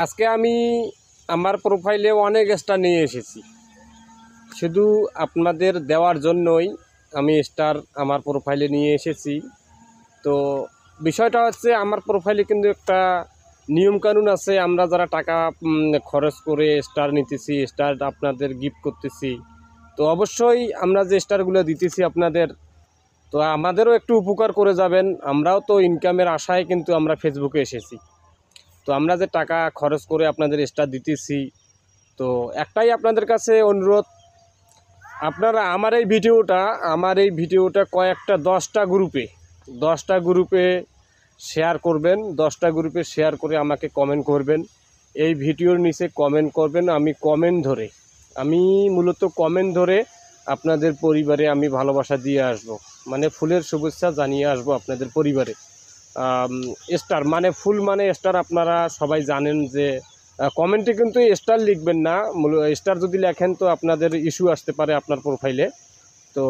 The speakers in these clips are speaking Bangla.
আজকে আমি আমার প্রোফাইলে অনেক স্টার নিয়ে এসেছি, শুধু আপনাদের দেওয়ার জন্যই আমি স্টার আমার প্রোফাইলে নিয়ে এসেছি। তো বিষয়টা হচ্ছে, আমার প্রোফাইলে কিন্তু একটা নিয়মকানুন আছে। আমরা যারা টাকা খরচ করে স্টার নিতেছি, স্টার আপনাদের গিফট করতেছি, তো অবশ্যই আমরা যে স্টারগুলো দিতেছি আপনাদের, তো আমাদেরও একটু উপকার করে যাবেন। আমরাও তো ইনকামের আশায় কিন্তু আমরা ফেসবুকে এসেছি। তো আমরা যে টাকা খরচ করে আপনাদের স্টার দিতেছি, তো একটাই আপনাদের কাছে অনুরোধ, আপনারা আমার এই ভিডিওটা কয়েকটা 10টা গ্রুপে শেয়ার করবেন। 10টা গ্রুপে শেয়ার করে আমাকে কমেন্ট করবেন। এই ভিডিওর নিচে কমেন্ট করবেন। আমি মূলত কমেন্ট ধরে আপনাদের পরিবারে আমি ভালোবাসা দিয়ে আসব, মানে ফুলের শুভেচ্ছা জানিয়ে আসব আপনাদের পরিবারে। স্টার মানে ফুল মানে স্টার, আপনারা সবাই জানেন যে কমেন্টে কিন্তু স্টার লিখবেন না। স্টার যদি লেখেন তো আপনাদের ইস্যু আসতে পারে আপনার প্রোফাইলে। তো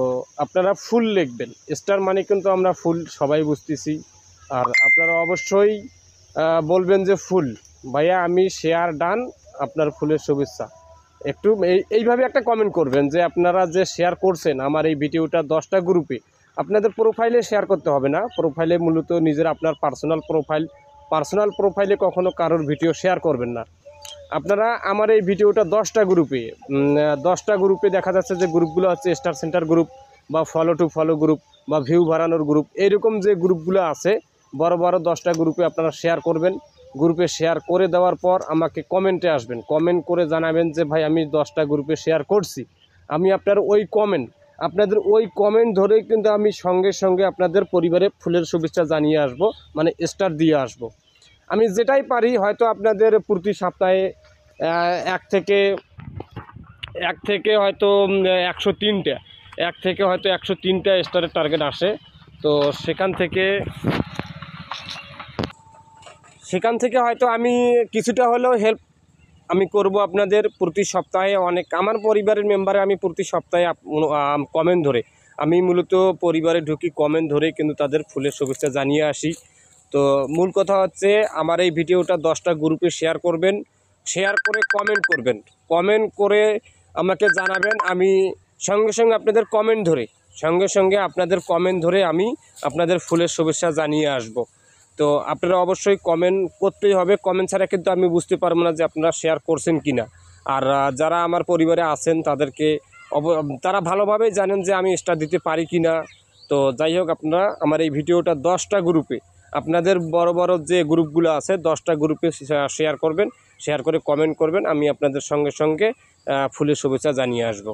আপনারা ফুল লিখবেন। স্টার মানে কিন্তু আমরা ফুল সবাই বুঝতেছি। আর আপনারা অবশ্যই বলবেন যে ফুল ভাইয়া আমি শেয়ার ডান, আপনার ফুলের শুভেচ্ছা। একটু এইভাবে একটা কমেন্ট করবেন যে আপনারা যে শেয়ার করছেন আমার এই ভিডিওটা 10টা গ্রুপে। আপনাদের প্রোফাইলে শেয়ার করতে হবে না, প্রোফাইলে মূলত নিজের আপনার পার্সোনাল প্রোফাইলে কখনো কারোর ভিডিও শেয়ার করবেন না। আপনারা আমার এই ভিডিওটা 10টা গ্রুপে দেখা যাচ্ছে যে গ্রুপগুলো হচ্ছে স্টার সেন্টার গ্রুপ বা ফলো টু ফলো গ্রুপ বা ভিউ বাড়ানোর গ্রুপ, এইরকম যে গ্রুপগুলো আছে বড় 10টা গ্রুপে আপনারা শেয়ার করবেন। গ্রুপে শেয়ার করে দেওয়ার পর আমাকে কমেন্টে আসবেন, কমেন্ট করে জানাবেন যে ভাই আমি 10টা গ্রুপে শেয়ার করছি। আমি আপনাদের ওই কমেন্ট ধরেই কিন্তু আমি সঙ্গে সঙ্গে আপনাদের পরিবারে ফুলের শুভেচ্ছা জানিয়ে আসব, মানে স্টার দিয়ে আসব। আমি যেটাই পারি, হয়তো আপনাদের প্রতি সপ্তাহে এক থেকে হয়তো 103টা স্টারের টার্গেট আসে। তো সেখান থেকে হয়তো আমি কিছুটা হলেও হেল্প আমি করব আপনাদের প্রতি সপ্তাহে। আমার পরিবারের মেম্বারে আমি প্রতি সপ্তাহে কমেন্ট ধরে, আমি মূলত পরিবারে ঢুকি, কমেন্ট ধরে কিন্তু তাদের ফুলের শুভেচ্ছা জানিয়ে আসি। তো মূল কথা হচ্ছে, আমার এই ভিডিওটা 10টা গ্রুপে শেয়ার করবেন, শেয়ার করে কমেন্ট করে আমাকে জানাবেন। আমি সঙ্গে সঙ্গে আপনাদের কমেন্ট ধরে আমি আপনাদের ফুলের শুভেচ্ছা জানিয়ে আসব। তো আপনারা অবশ্যই কমেন্ট করতেই হবে, কমেন্ট ছাড়া কিন্তু আমি বুঝতে পারবো না যে আপনারা শেয়ার করছেন কি না। আর যারা আমার পরিবারে আছেন তারা ভালোভাবেই জানেন যে আমি স্টার দিতে পারি কি না। তো যাই হোক, আপনারা আমার এই ভিডিওটা 10টা গ্রুপে, আপনাদের বড় যে গ্রুপগুলো আছে 10টা গ্রুপে শেয়ার করবেন, শেয়ার করে কমেন্ট করবেন। আমি আপনাদের সঙ্গে ফুলের শুভেচ্ছা জানিয়ে আসব।